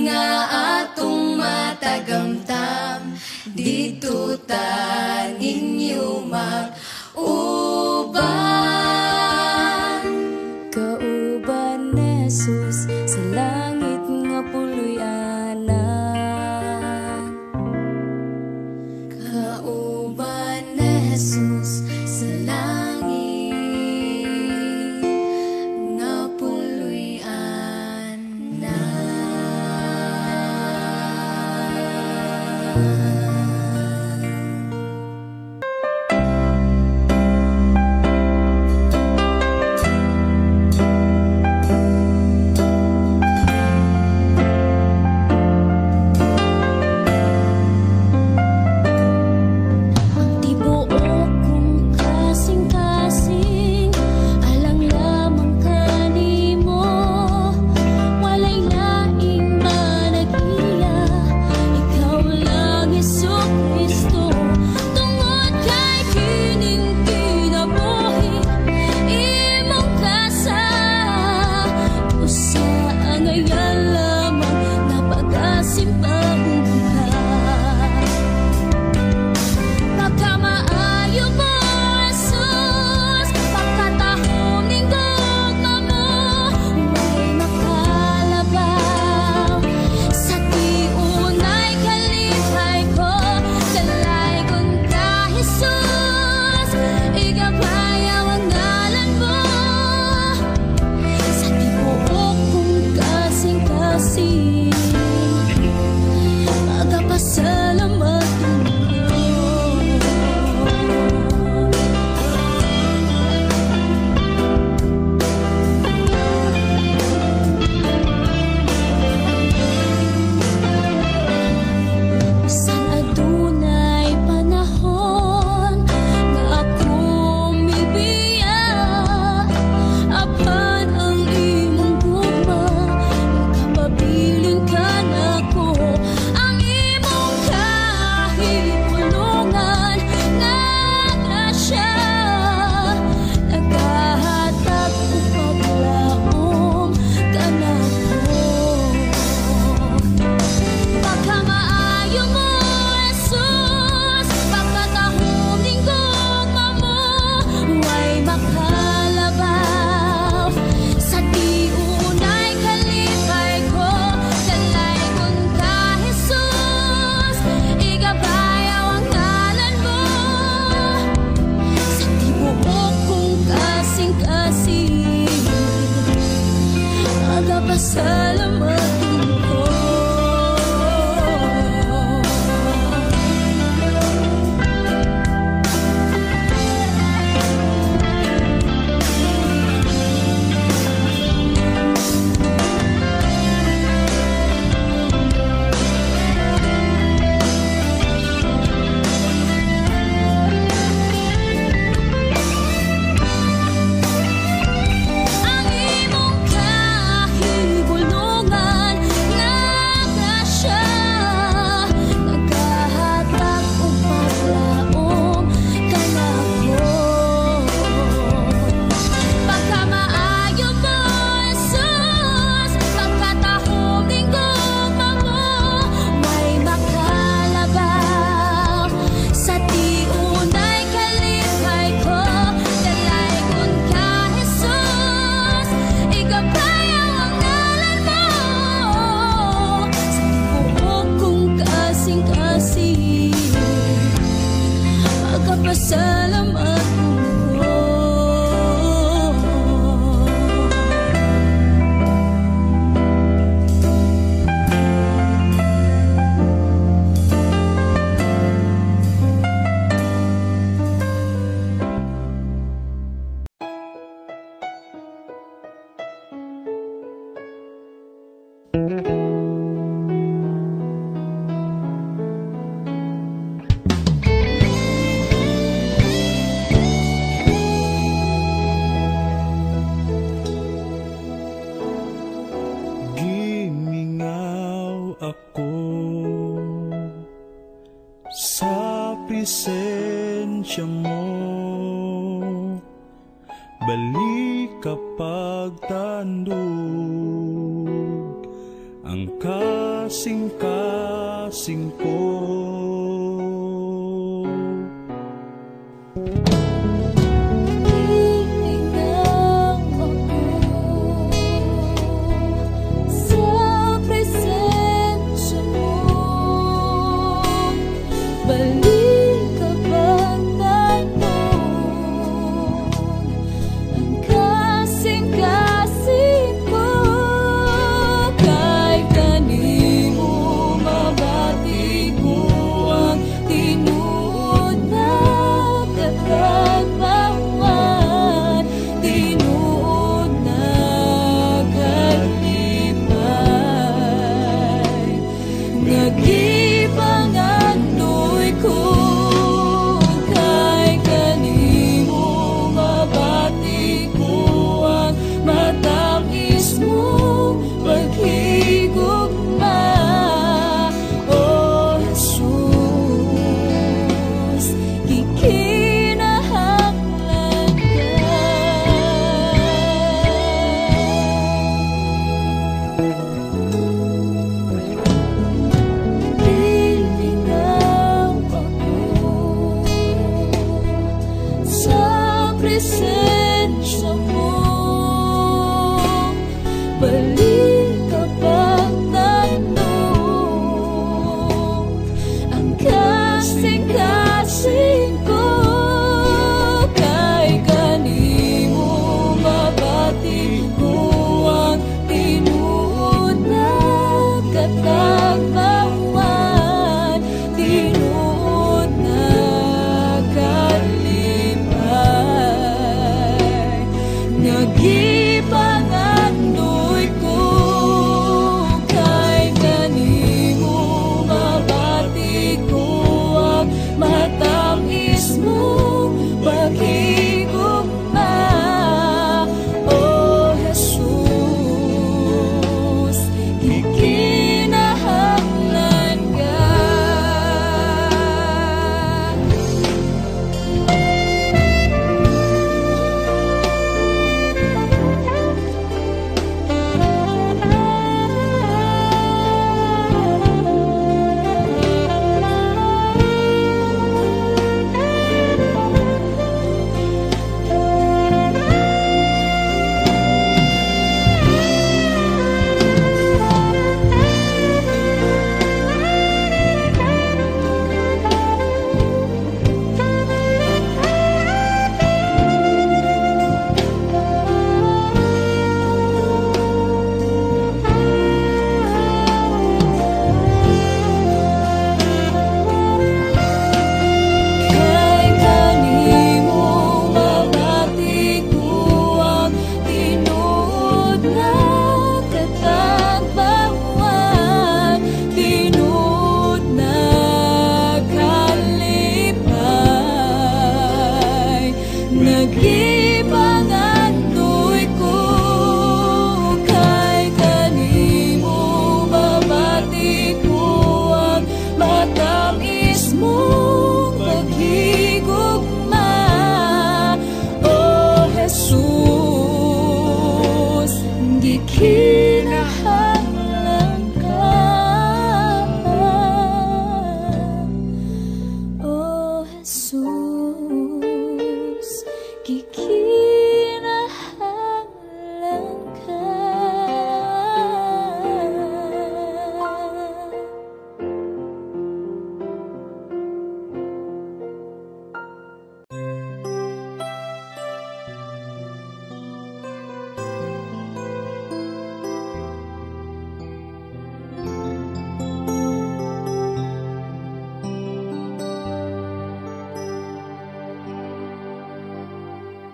nga atong matagamtam, dito ta ninyo mag-uban. Kauban ni Jesus sa langit nga puloy-anan. Kauban ni Jesus sa langit nga puloy-anan. presensya mo, balik kapag tandog ang kasing-kasing ko. Hihingang ako sa presensya mo. Balik ka bang tanong ang kasing-kasing ko? Kay kanimo mabati ko ang tinuod na katagbawan, tinuod na kalipay. Nagipanganoy ko kay kanimo mabati ko ang matamis mong paghigugma. O Jesus, kikinahanglan ka. Hihingang ako sa presensya mo. Balik ka bang tanong ang kasing-kasing ko? Kay kanimo mabati ko ang tinuod na katagbawan, tinuod na kalipay. Nagipanganoy ko kay kanimo mabati ko ang matamis mong paghigugma. O Jesus, kikinahanglan ka. Kay kanimo mabati ko ang tinuod na katagbawan, tinuod na kalipay. Nagipanganoy ko kay kanimo mabati ko ang matamis mong paghigugma. O Jesus, gikinahanglan ka. O Jesus, gikinahanglan ka.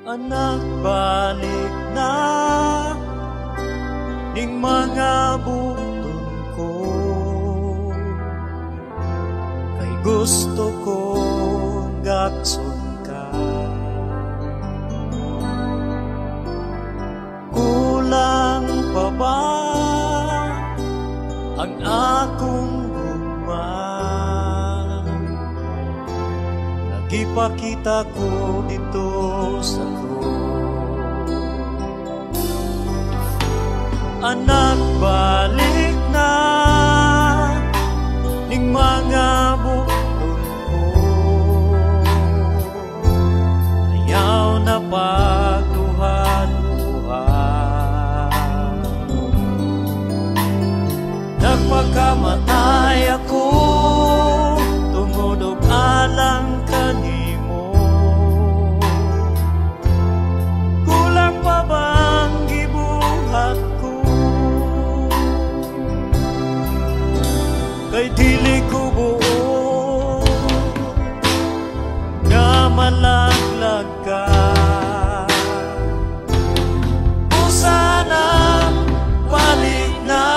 Anak, balik na ning mga button ko, kay gusto ko gatson ka. Kulang pa ba ang akong gugma? Nagipakita ko dito sa krus. Anak, balik na kay dili ko buo nga malaglag ka. Sana balik na.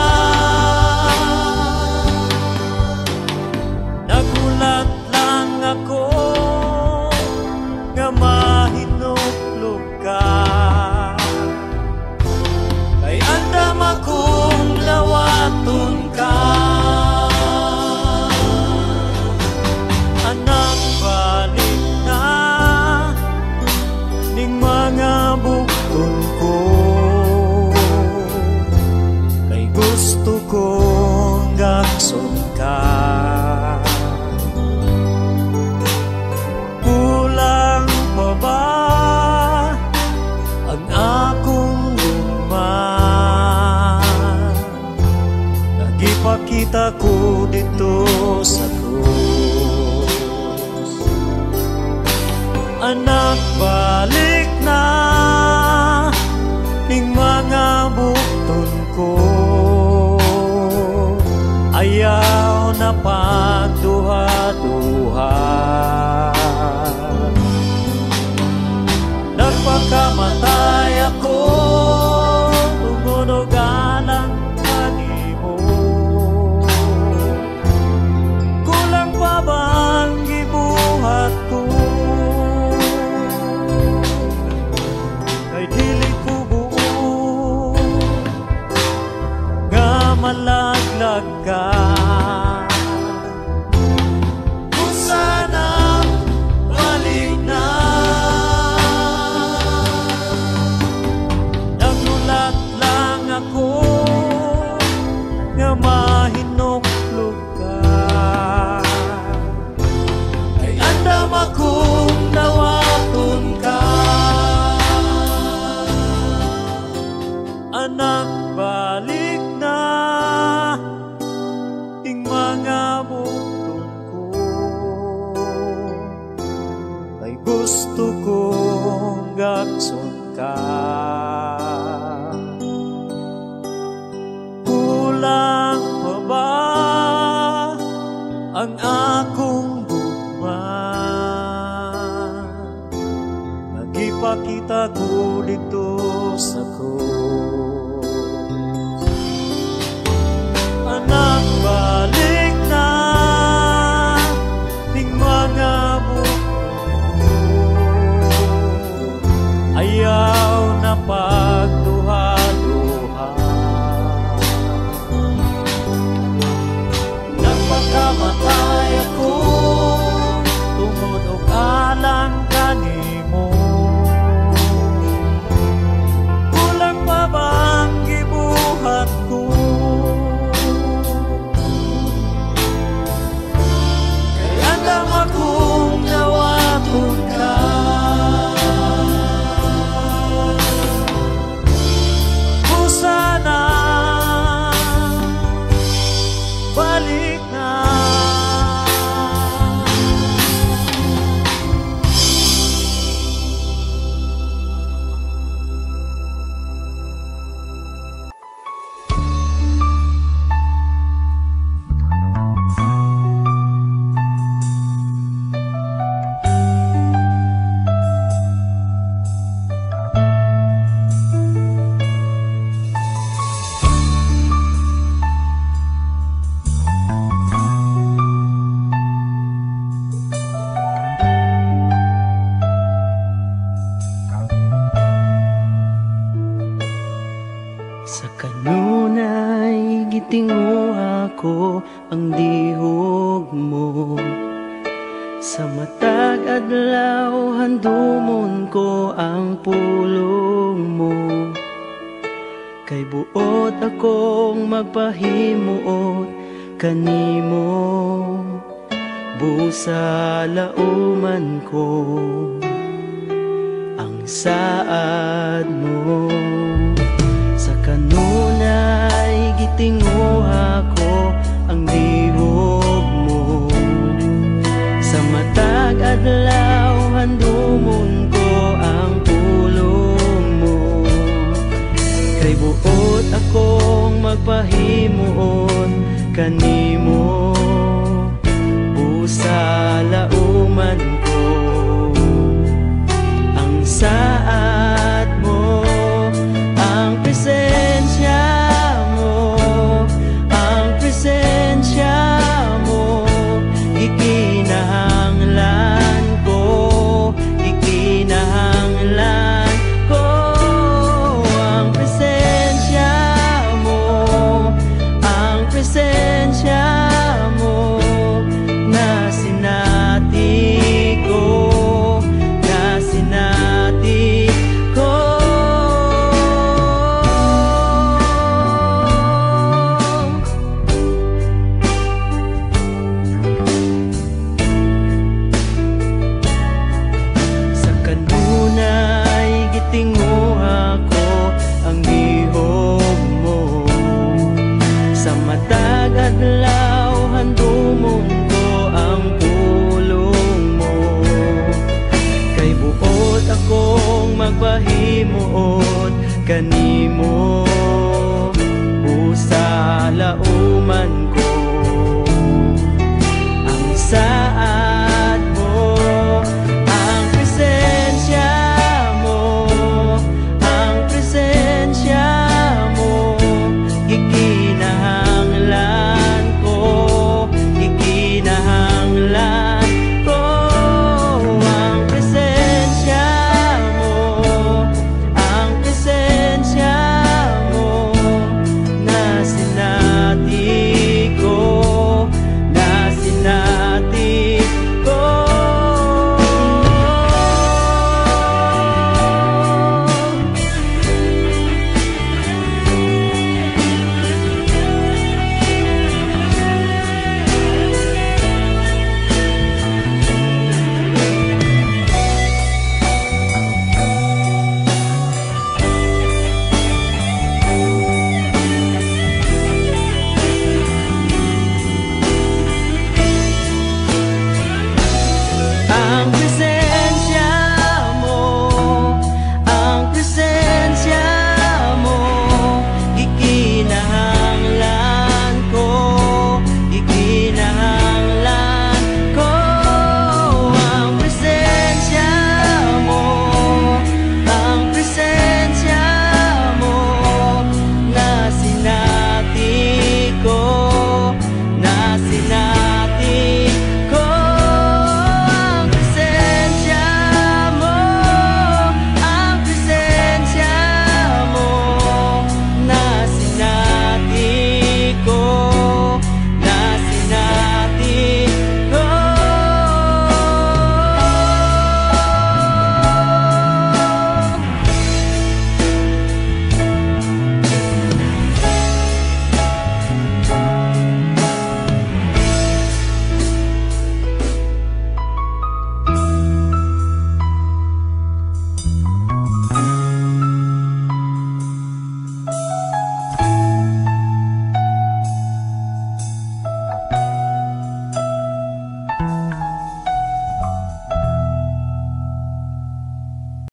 Nagulat lang ako nga mahinuklog ka, kay andam akong nawaton ka. Anak, balik na ning mga bukton ko, gusto kong gakson ka. Kulang pa ba ang akong luma? Nagipakita ko dito sa krus. Anak, balik na ning mga bukton ko, ayaw na pagduha-duha. Nagpakamatay ako tungod og alang kanimo. Kulang pa ba ang gibuhat ko? Kay dili ko buo nga malaglag ka. Kung sana balik na. Nagulat lang ako nga mahinuklog ka, kay andam akong nawaton ka. Anak, balik na ing mga bukton ko, kay gusto kong gakson ka. Kulang pa ba ang akong gugma? Nagipakita ko dito sa krus. Anak, balik na ning mga bukton ko, ayaw na pagduha-duha. Nagpakamatay ako tungod og alang kanimo. Kulang pa ba ang gibuhat ko? Kay andam akong nawaton ka. Kung sana balik na. Sa kanunay gitinguha ko ang dihog mo, sa matag adlaw handumon ko ang pulong mo. Kay buot akong magpahimuot kanimo, busa lauman ko ang saad mo. Sa kanunay gitinguha ko ang dihog mo, sa matag adlaw handumon ko ang pulong mo. Kay buot akong magpahimuot kanimo usa lauman ko ang saad mo, ang presensya mo, ang presensya mo, ikinahanglan ko, ikinahanglan ko ang presensya mo, ang presensya mo na sinati ko, na sinati ko. Sa kanunay gitinguha ko ang gihog mo, sa matag adlaw handumon ko ang pulong mo, kay buot akong magpahimuot kanimo